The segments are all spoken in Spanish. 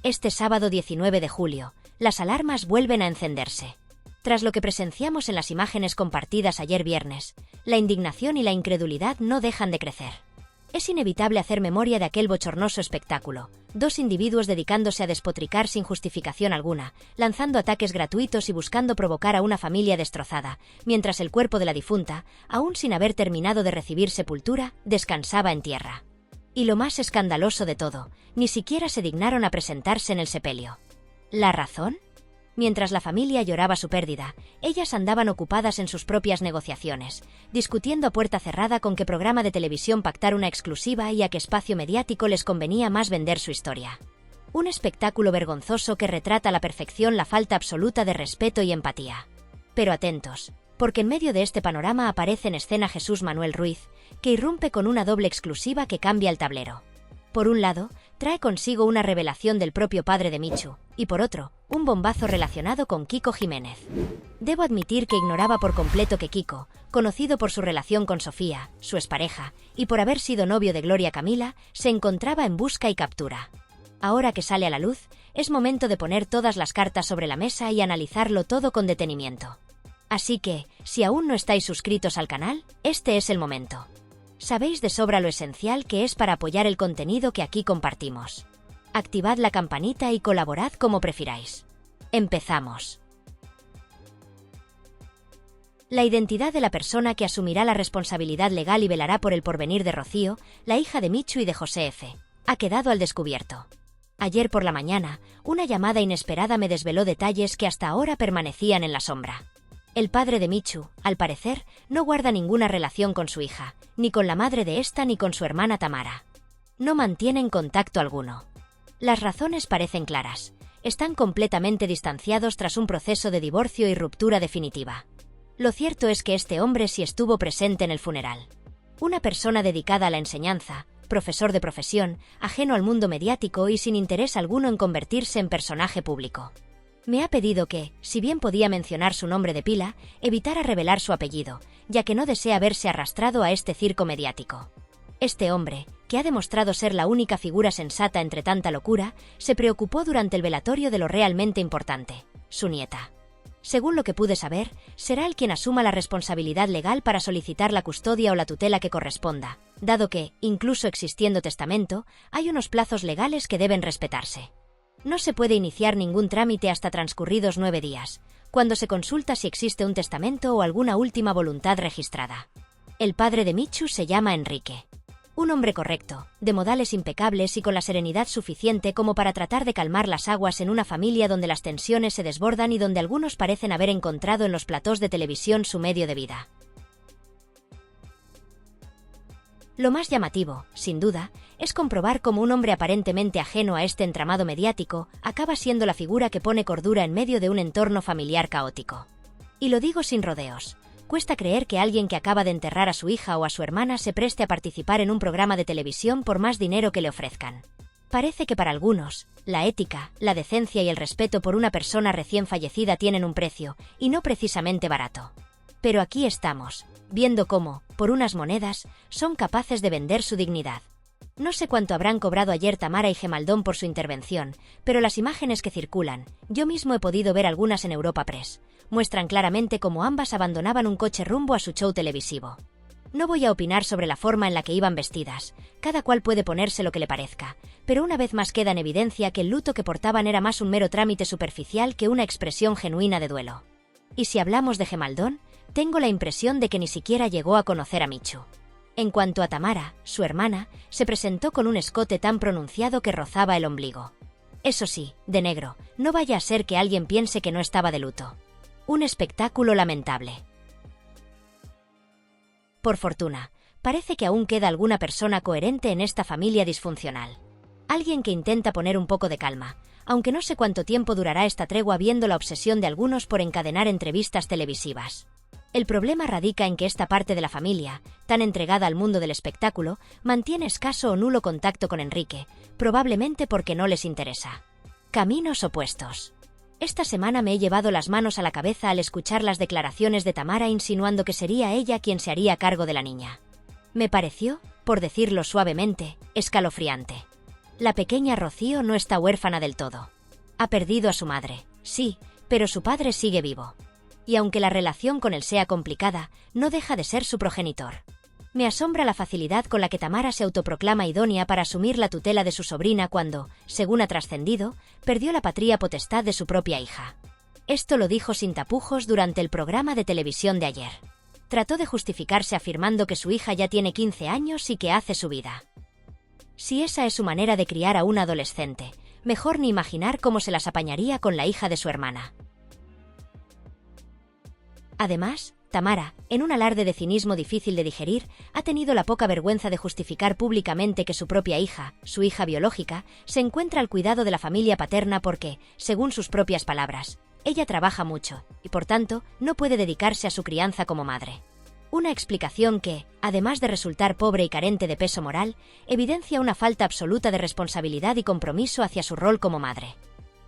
Este sábado 19 de julio, las alarmas vuelven a encenderse. Tras lo que presenciamos en las imágenes compartidas ayer viernes, la indignación y la incredulidad no dejan de crecer. Es inevitable hacer memoria de aquel bochornoso espectáculo, dos individuos dedicándose a despotricar sin justificación alguna, lanzando ataques gratuitos y buscando provocar a una familia destrozada, mientras el cuerpo de la difunta, aún sin haber terminado de recibir sepultura, descansaba en tierra. Y lo más escandaloso de todo, ni siquiera se dignaron a presentarse en el sepelio. ¿La razón? Mientras la familia lloraba su pérdida, ellas andaban ocupadas en sus propias negociaciones, discutiendo a puerta cerrada con qué programa de televisión pactar una exclusiva y a qué espacio mediático les convenía más vender su historia. Un espectáculo vergonzoso que retrata a la perfección la falta absoluta de respeto y empatía. Pero atentos, porque en medio de este panorama aparece en escena Jesús Manuel Ruiz, que irrumpe con una doble exclusiva que cambia el tablero. Por un lado, trae consigo una revelación del propio padre de Michu, y por otro, un bombazo relacionado con Kiko Jiménez. Debo admitir que ignoraba por completo que Kiko, conocido por su relación con Sofía, su expareja, y por haber sido novio de Gloria Camila, se encontraba en busca y captura. Ahora que sale a la luz, es momento de poner todas las cartas sobre la mesa y analizarlo todo con detenimiento. Así que, si aún no estáis suscritos al canal, este es el momento. Sabéis de sobra lo esencial que es para apoyar el contenido que aquí compartimos. Activad la campanita y colaborad como prefiráis. Empezamos. La identidad de la persona que asumirá la responsabilidad legal y velará por el porvenir de Rocío, la hija de Michu y de José F., ha quedado al descubierto. Ayer por la mañana, una llamada inesperada me desveló detalles que hasta ahora permanecían en la sombra. El padre de Michu, al parecer, no guarda ninguna relación con su hija, ni con la madre de esta ni con su hermana Tamara. No mantienen contacto alguno. Las razones parecen claras. Están completamente distanciados tras un proceso de divorcio y ruptura definitiva. Lo cierto es que este hombre sí estuvo presente en el funeral. Una persona dedicada a la enseñanza, profesor de profesión, ajeno al mundo mediático y sin interés alguno en convertirse en personaje público. Me ha pedido que, si bien podía mencionar su nombre de pila, evitara revelar su apellido, ya que no desea verse arrastrado a este circo mediático. Este hombre, que ha demostrado ser la única figura sensata entre tanta locura, se preocupó durante el velatorio de lo realmente importante, su nieta. Según lo que pude saber, será él quien asuma la responsabilidad legal para solicitar la custodia o la tutela que corresponda, dado que, incluso existiendo testamento, hay unos plazos legales que deben respetarse. No se puede iniciar ningún trámite hasta transcurridos 9 días, cuando se consulta si existe un testamento o alguna última voluntad registrada. El padre de Michu se llama Enrique. Un hombre correcto, de modales impecables y con la serenidad suficiente como para tratar de calmar las aguas en una familia donde las tensiones se desbordan y donde algunos parecen haber encontrado en los platós de televisión su medio de vida. Lo más llamativo, sin duda, es comprobar cómo un hombre aparentemente ajeno a este entramado mediático acaba siendo la figura que pone cordura en medio de un entorno familiar caótico. Y lo digo sin rodeos. Cuesta creer que alguien que acaba de enterrar a su hija o a su hermana se preste a participar en un programa de televisión por más dinero que le ofrezcan. Parece que para algunos, la ética, la decencia y el respeto por una persona recién fallecida tienen un precio, y no precisamente barato. Pero aquí estamos, viendo cómo, por unas monedas, son capaces de vender su dignidad. No sé cuánto habrán cobrado ayer Tamara y Gemaldón por su intervención, pero las imágenes que circulan, yo mismo he podido ver algunas en Europa Press, muestran claramente cómo ambas abandonaban un coche rumbo a su show televisivo. No voy a opinar sobre la forma en la que iban vestidas, cada cual puede ponerse lo que le parezca, pero una vez más queda en evidencia que el luto que portaban era más un mero trámite superficial que una expresión genuina de duelo. Y si hablamos de Gemaldón, tengo la impresión de que ni siquiera llegó a conocer a Michu. En cuanto a Tamara, su hermana, se presentó con un escote tan pronunciado que rozaba el ombligo. Eso sí, de negro, no vaya a ser que alguien piense que no estaba de luto. Un espectáculo lamentable. Por fortuna, parece que aún queda alguna persona coherente en esta familia disfuncional. Alguien que intenta poner un poco de calma, aunque no sé cuánto tiempo durará esta tregua viendo la obsesión de algunos por encadenar entrevistas televisivas. El problema radica en que esta parte de la familia, tan entregada al mundo del espectáculo, mantiene escaso o nulo contacto con Enrique, probablemente porque no les interesa. Caminos opuestos. Esta semana me he llevado las manos a la cabeza al escuchar las declaraciones de Tamara insinuando que sería ella quien se haría cargo de la niña. Me pareció, por decirlo suavemente, escalofriante. La pequeña Rocío no está huérfana del todo. Ha perdido a su madre, sí, pero su padre sigue vivo. Y aunque la relación con él sea complicada, no deja de ser su progenitor. Me asombra la facilidad con la que Tamara se autoproclama idónea para asumir la tutela de su sobrina cuando, según ha trascendido, perdió la patria potestad de su propia hija. Esto lo dijo sin tapujos durante el programa de televisión de ayer. Trató de justificarse afirmando que su hija ya tiene 15 años y que hace su vida. Si esa es su manera de criar a un adolescente, mejor ni imaginar cómo se las apañaría con la hija de su hermana. Además, Tamara, en un alarde de cinismo difícil de digerir, ha tenido la poca vergüenza de justificar públicamente que su propia hija, su hija biológica, se encuentra al cuidado de la familia paterna porque, según sus propias palabras, ella trabaja mucho y, por tanto, no puede dedicarse a su crianza como madre. Una explicación que, además de resultar pobre y carente de peso moral, evidencia una falta absoluta de responsabilidad y compromiso hacia su rol como madre.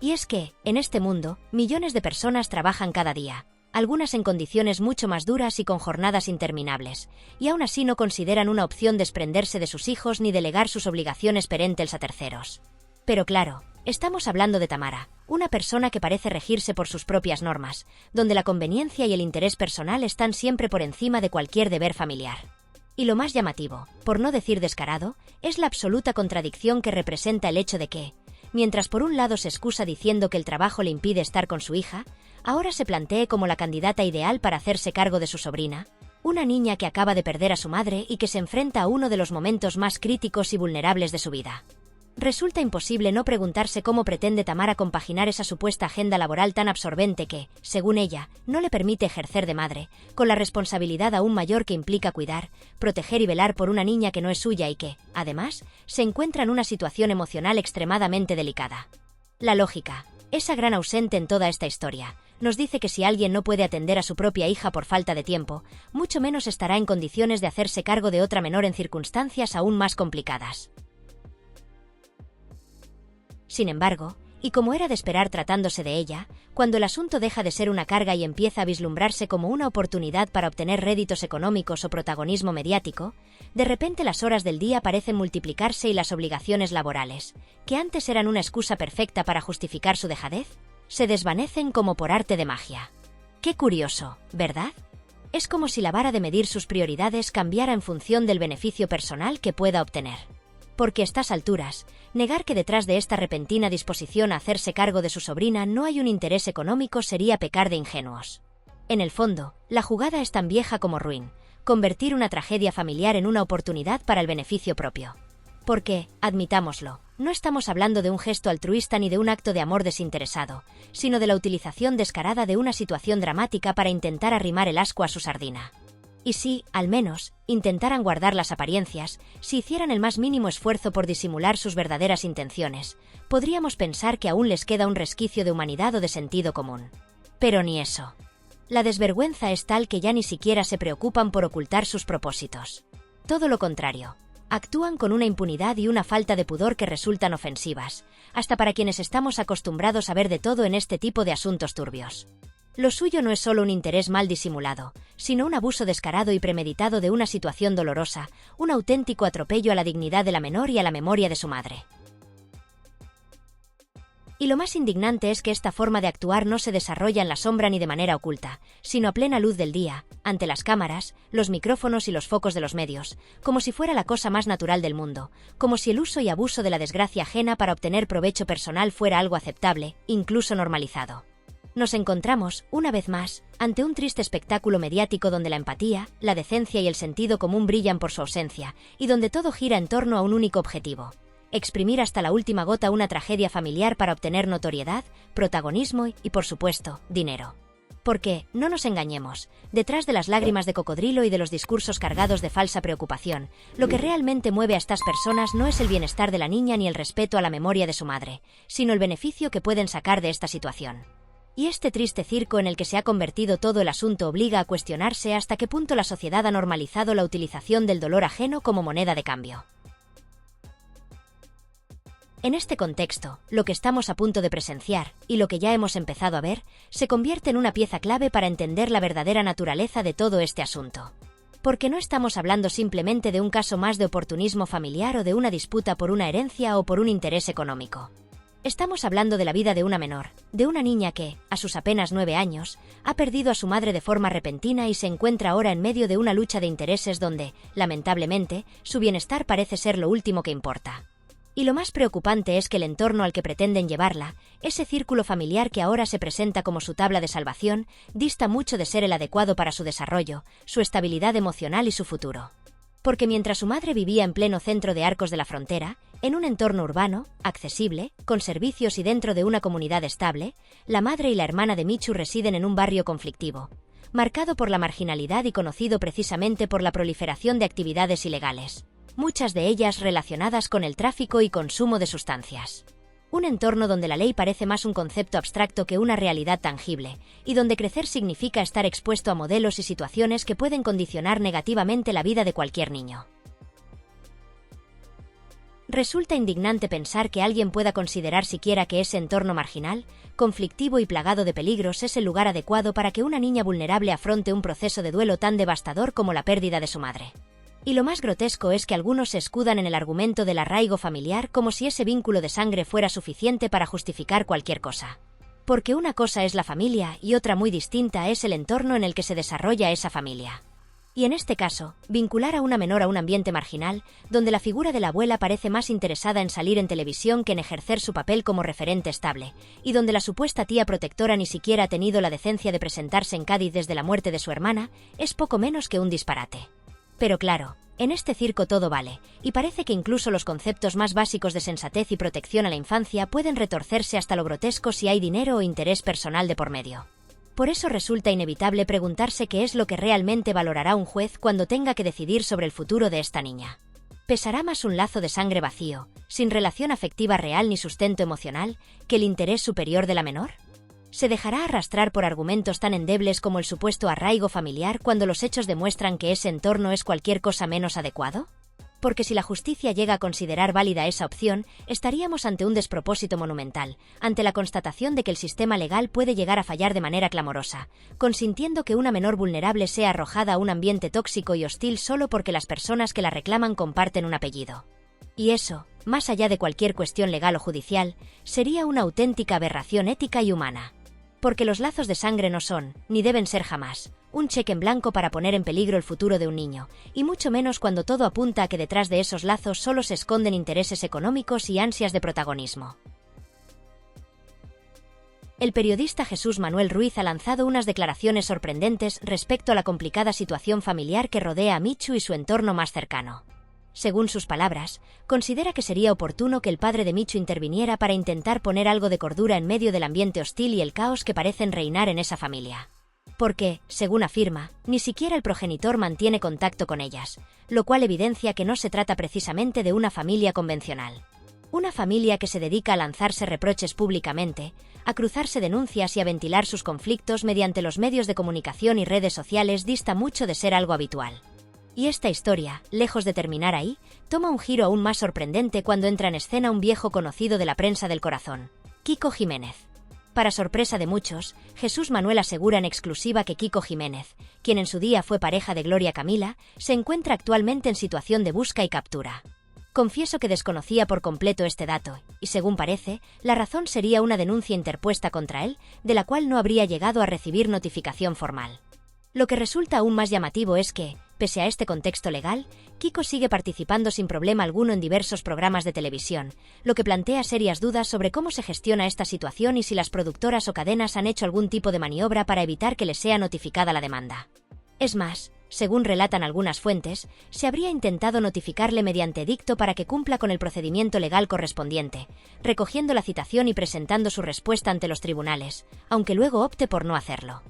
Y es que, en este mundo, millones de personas trabajan cada día, algunas en condiciones mucho más duras y con jornadas interminables, y aún así no consideran una opción desprenderse de sus hijos ni delegar sus obligaciones parentales a terceros. Pero claro, estamos hablando de Tamara, una persona que parece regirse por sus propias normas, donde la conveniencia y el interés personal están siempre por encima de cualquier deber familiar. Y lo más llamativo, por no decir descarado, es la absoluta contradicción que representa el hecho de que, mientras por un lado se excusa diciendo que el trabajo le impide estar con su hija, ahora se plantee como la candidata ideal para hacerse cargo de su sobrina, una niña que acaba de perder a su madre y que se enfrenta a uno de los momentos más críticos y vulnerables de su vida. Resulta imposible no preguntarse cómo pretende Tamara compaginar esa supuesta agenda laboral tan absorbente que, según ella, no le permite ejercer de madre, con la responsabilidad aún mayor que implica cuidar, proteger y velar por una niña que no es suya y que, además, se encuentra en una situación emocional extremadamente delicada. La lógica, esa gran ausente en toda esta historia, nos dice que si alguien no puede atender a su propia hija por falta de tiempo, mucho menos estará en condiciones de hacerse cargo de otra menor en circunstancias aún más complicadas. Sin embargo, y como era de esperar tratándose de ella, cuando el asunto deja de ser una carga y empieza a vislumbrarse como una oportunidad para obtener réditos económicos o protagonismo mediático, de repente las horas del día parecen multiplicarse y las obligaciones laborales, que antes eran una excusa perfecta para justificar su dejadez, se desvanecen como por arte de magia. Qué curioso, ¿verdad? Es como si la vara de medir sus prioridades cambiara en función del beneficio personal que pueda obtener. Porque a estas alturas, negar que detrás de esta repentina disposición a hacerse cargo de su sobrina no hay un interés económico sería pecar de ingenuos. En el fondo, la jugada es tan vieja como ruin, convertir una tragedia familiar en una oportunidad para el beneficio propio. Porque, admitámoslo, no estamos hablando de un gesto altruista ni de un acto de amor desinteresado, sino de la utilización descarada de una situación dramática para intentar arrimar el ascua a su sardina. Y si, al menos, intentaran guardar las apariencias, si hicieran el más mínimo esfuerzo por disimular sus verdaderas intenciones, podríamos pensar que aún les queda un resquicio de humanidad o de sentido común. Pero ni eso. La desvergüenza es tal que ya ni siquiera se preocupan por ocultar sus propósitos. Todo lo contrario. Actúan con una impunidad y una falta de pudor que resultan ofensivas, hasta para quienes estamos acostumbrados a ver de todo en este tipo de asuntos turbios. Lo suyo no es solo un interés mal disimulado, sino un abuso descarado y premeditado de una situación dolorosa, un auténtico atropello a la dignidad de la menor y a la memoria de su madre. Y lo más indignante es que esta forma de actuar no se desarrolla en la sombra ni de manera oculta, sino a plena luz del día, ante las cámaras, los micrófonos y los focos de los medios, como si fuera la cosa más natural del mundo, como si el uso y abuso de la desgracia ajena para obtener provecho personal fuera algo aceptable, incluso normalizado. Nos encontramos, una vez más, ante un triste espectáculo mediático donde la empatía, la decencia y el sentido común brillan por su ausencia, y donde todo gira en torno a un único objetivo: exprimir hasta la última gota una tragedia familiar para obtener notoriedad, protagonismo y, por supuesto, dinero. Porque, no nos engañemos, detrás de las lágrimas de cocodrilo y de los discursos cargados de falsa preocupación, lo que realmente mueve a estas personas no es el bienestar de la niña ni el respeto a la memoria de su madre, sino el beneficio que pueden sacar de esta situación. Y este triste circo en el que se ha convertido todo el asunto obliga a cuestionarse hasta qué punto la sociedad ha normalizado la utilización del dolor ajeno como moneda de cambio. En este contexto, lo que estamos a punto de presenciar, y lo que ya hemos empezado a ver, se convierte en una pieza clave para entender la verdadera naturaleza de todo este asunto. Porque no estamos hablando simplemente de un caso más de oportunismo familiar o de una disputa por una herencia o por un interés económico. Estamos hablando de la vida de una menor, de una niña que, a sus apenas 9 años, ha perdido a su madre de forma repentina y se encuentra ahora en medio de una lucha de intereses donde, lamentablemente, su bienestar parece ser lo último que importa. Y lo más preocupante es que el entorno al que pretenden llevarla, ese círculo familiar que ahora se presenta como su tabla de salvación, dista mucho de ser el adecuado para su desarrollo, su estabilidad emocional y su futuro. Porque mientras su madre vivía en pleno centro de Arcos de la Frontera, en un entorno urbano, accesible, con servicios y dentro de una comunidad estable, la madre y la hermana de Michu residen en un barrio conflictivo, marcado por la marginalidad y conocido precisamente por la proliferación de actividades ilegales, muchas de ellas relacionadas con el tráfico y consumo de sustancias. Un entorno donde la ley parece más un concepto abstracto que una realidad tangible, y donde crecer significa estar expuesto a modelos y situaciones que pueden condicionar negativamente la vida de cualquier niño. Resulta indignante pensar que alguien pueda considerar siquiera que ese entorno marginal, conflictivo y plagado de peligros es el lugar adecuado para que una niña vulnerable afronte un proceso de duelo tan devastador como la pérdida de su madre. Y lo más grotesco es que algunos se escudan en el argumento del arraigo familiar como si ese vínculo de sangre fuera suficiente para justificar cualquier cosa. Porque una cosa es la familia y otra muy distinta es el entorno en el que se desarrolla esa familia. Y en este caso, vincular a una menor a un ambiente marginal, donde la figura de la abuela parece más interesada en salir en televisión que en ejercer su papel como referente estable, y donde la supuesta tía protectora ni siquiera ha tenido la decencia de presentarse en Cádiz desde la muerte de su hermana, es poco menos que un disparate. Pero claro, en este circo todo vale, y parece que incluso los conceptos más básicos de sensatez y protección a la infancia pueden retorcerse hasta lo grotesco si hay dinero o interés personal de por medio. Por eso resulta inevitable preguntarse qué es lo que realmente valorará un juez cuando tenga que decidir sobre el futuro de esta niña. ¿Pesará más un lazo de sangre vacío, sin relación afectiva real ni sustento emocional, que el interés superior de la menor? ¿Se dejará arrastrar por argumentos tan endebles como el supuesto arraigo familiar cuando los hechos demuestran que ese entorno es cualquier cosa menos adecuado? Porque si la justicia llega a considerar válida esa opción, estaríamos ante un despropósito monumental, ante la constatación de que el sistema legal puede llegar a fallar de manera clamorosa, consintiendo que una menor vulnerable sea arrojada a un ambiente tóxico y hostil solo porque las personas que la reclaman comparten un apellido. Y eso, más allá de cualquier cuestión legal o judicial, sería una auténtica aberración ética y humana. Porque los lazos de sangre no son, ni deben ser jamás, un cheque en blanco para poner en peligro el futuro de un niño, y mucho menos cuando todo apunta a que detrás de esos lazos solo se esconden intereses económicos y ansias de protagonismo. El periodista Jesús Manuel Ruiz ha lanzado unas declaraciones sorprendentes respecto a la complicada situación familiar que rodea a Michu y su entorno más cercano. Según sus palabras, considera que sería oportuno que el padre de Michu interviniera para intentar poner algo de cordura en medio del ambiente hostil y el caos que parecen reinar en esa familia. Porque, según afirma, ni siquiera el progenitor mantiene contacto con ellas, lo cual evidencia que no se trata precisamente de una familia convencional. Una familia que se dedica a lanzarse reproches públicamente, a cruzarse denuncias y a ventilar sus conflictos mediante los medios de comunicación y redes sociales dista mucho de ser algo habitual. Y esta historia, lejos de terminar ahí, toma un giro aún más sorprendente cuando entra en escena un viejo conocido de la prensa del corazón, Kiko Jiménez. Para sorpresa de muchos, Jesús Manuel asegura en exclusiva que Kiko Jiménez, quien en su día fue pareja de Gloria Camila, se encuentra actualmente en situación de busca y captura. Confieso que desconocía por completo este dato, y según parece, la razón sería una denuncia interpuesta contra él, de la cual no habría llegado a recibir notificación formal. Lo que resulta aún más llamativo es que, pese a este contexto legal, Kiko sigue participando sin problema alguno en diversos programas de televisión, lo que plantea serias dudas sobre cómo se gestiona esta situación y si las productoras o cadenas han hecho algún tipo de maniobra para evitar que les sea notificada la demanda. Es más, según relatan algunas fuentes, se habría intentado notificarle mediante edicto para que cumpla con el procedimiento legal correspondiente, recogiendo la citación y presentando su respuesta ante los tribunales, aunque luego opte por no hacerlo.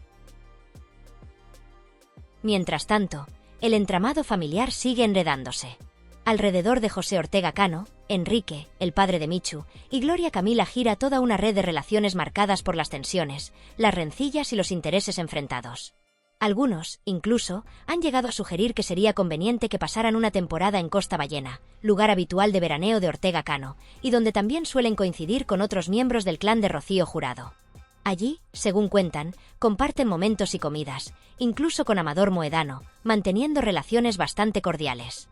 Mientras tanto, el entramado familiar sigue enredándose. Alrededor de José Ortega Cano, Enrique, el padre de Michu, y Gloria Camila gira toda una red de relaciones marcadas por las tensiones, las rencillas y los intereses enfrentados. Algunos, incluso, han llegado a sugerir que sería conveniente que pasaran una temporada en Costa Ballena, lugar habitual de veraneo de Ortega Cano, y donde también suelen coincidir con otros miembros del clan de Rocío Jurado. Allí, según cuentan, comparten momentos y comidas, incluso con Amador Moedano, manteniendo relaciones bastante cordiales.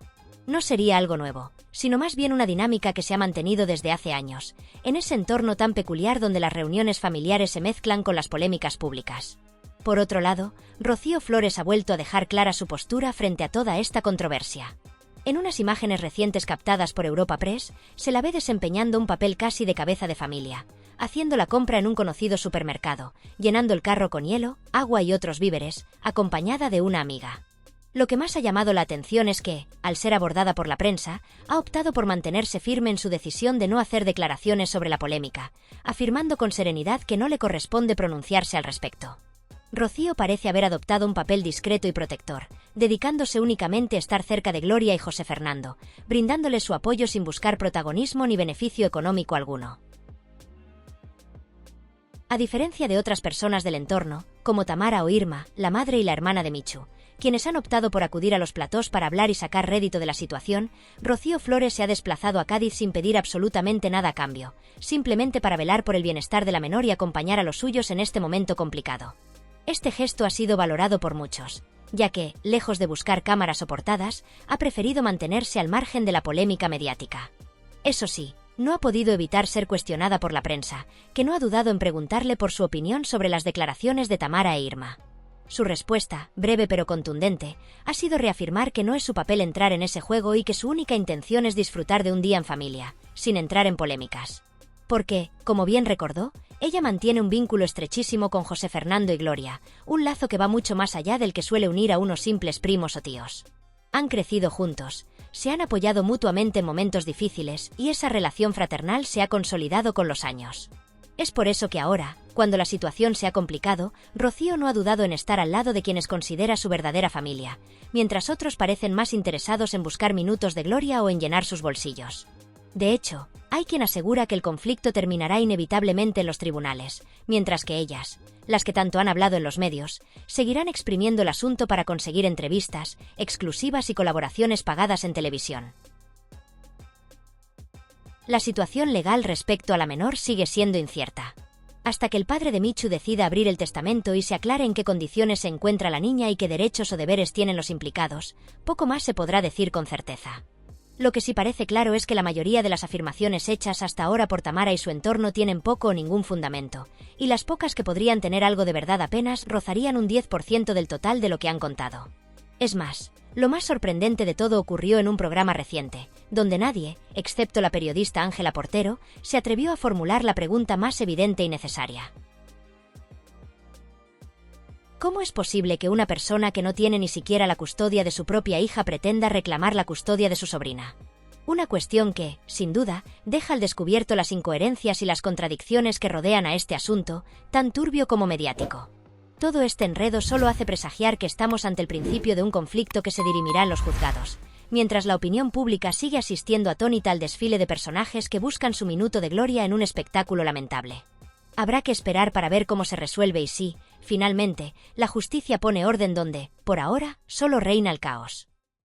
No sería algo nuevo, sino más bien una dinámica que se ha mantenido desde hace años, en ese entorno tan peculiar donde las reuniones familiares se mezclan con las polémicas públicas. Por otro lado, Rocío Flores ha vuelto a dejar clara su postura frente a toda esta controversia. En unas imágenes recientes captadas por Europa Press, se la ve desempeñando un papel casi de cabeza de familia, haciendo la compra en un conocido supermercado, llenando el carro con hielo, agua y otros víveres, acompañada de una amiga. Lo que más ha llamado la atención es que, al ser abordada por la prensa, ha optado por mantenerse firme en su decisión de no hacer declaraciones sobre la polémica, afirmando con serenidad que no le corresponde pronunciarse al respecto. Rocío parece haber adoptado un papel discreto y protector, dedicándose únicamente a estar cerca de Gloria y José Fernando, brindándoles su apoyo sin buscar protagonismo ni beneficio económico alguno. A diferencia de otras personas del entorno, como Tamara o Irma, la madre y la hermana de Michu, quienes han optado por acudir a los platós para hablar y sacar rédito de la situación, Rocío Flores se ha desplazado a Cádiz sin pedir absolutamente nada a cambio, simplemente para velar por el bienestar de la menor y acompañar a los suyos en este momento complicado. Este gesto ha sido valorado por muchos, ya que, lejos de buscar cámaras o portadas, ha preferido mantenerse al margen de la polémica mediática. Eso sí, no ha podido evitar ser cuestionada por la prensa, que no ha dudado en preguntarle por su opinión sobre las declaraciones de Tamara e Irma. Su respuesta, breve pero contundente, ha sido reafirmar que no es su papel entrar en ese juego y que su única intención es disfrutar de un día en familia, sin entrar en polémicas. Porque, como bien recordó, ella mantiene un vínculo estrechísimo con José Fernando y Gloria, un lazo que va mucho más allá del que suele unir a unos simples primos o tíos. Han crecido juntos, se han apoyado mutuamente en momentos difíciles y esa relación fraternal se ha consolidado con los años. Es por eso que ahora, cuando la situación se ha complicado, Rocío no ha dudado en estar al lado de quienes considera su verdadera familia, mientras otros parecen más interesados en buscar minutos de gloria o en llenar sus bolsillos. De hecho, hay quien asegura que el conflicto terminará inevitablemente en los tribunales, mientras que ellas, las que tanto han hablado en los medios, seguirán exprimiendo el asunto para conseguir entrevistas, exclusivas y colaboraciones pagadas en televisión. La situación legal respecto a la menor sigue siendo incierta. Hasta que el padre de Michu decida abrir el testamento y se aclare en qué condiciones se encuentra la niña y qué derechos o deberes tienen los implicados, poco más se podrá decir con certeza. Lo que sí parece claro es que la mayoría de las afirmaciones hechas hasta ahora por Tamara y su entorno tienen poco o ningún fundamento, y las pocas que podrían tener algo de verdad apenas rozarían un 10% del total de lo que han contado. Es más, lo más sorprendente de todo ocurrió en un programa reciente, donde nadie, excepto la periodista Ángela Portero, se atrevió a formular la pregunta más evidente y necesaria. ¿Cómo es posible que una persona que no tiene ni siquiera la custodia de su propia hija pretenda reclamar la custodia de su sobrina? Una cuestión que, sin duda, deja al descubierto las incoherencias y las contradicciones que rodean a este asunto, tan turbio como mediático. Todo este enredo solo hace presagiar que estamos ante el principio de un conflicto que se dirimirá en los juzgados, mientras la opinión pública sigue asistiendo atónita al desfile de personajes que buscan su minuto de gloria en un espectáculo lamentable. Habrá que esperar para ver cómo se resuelve y si, finalmente, la justicia pone orden donde, por ahora, solo reina el caos.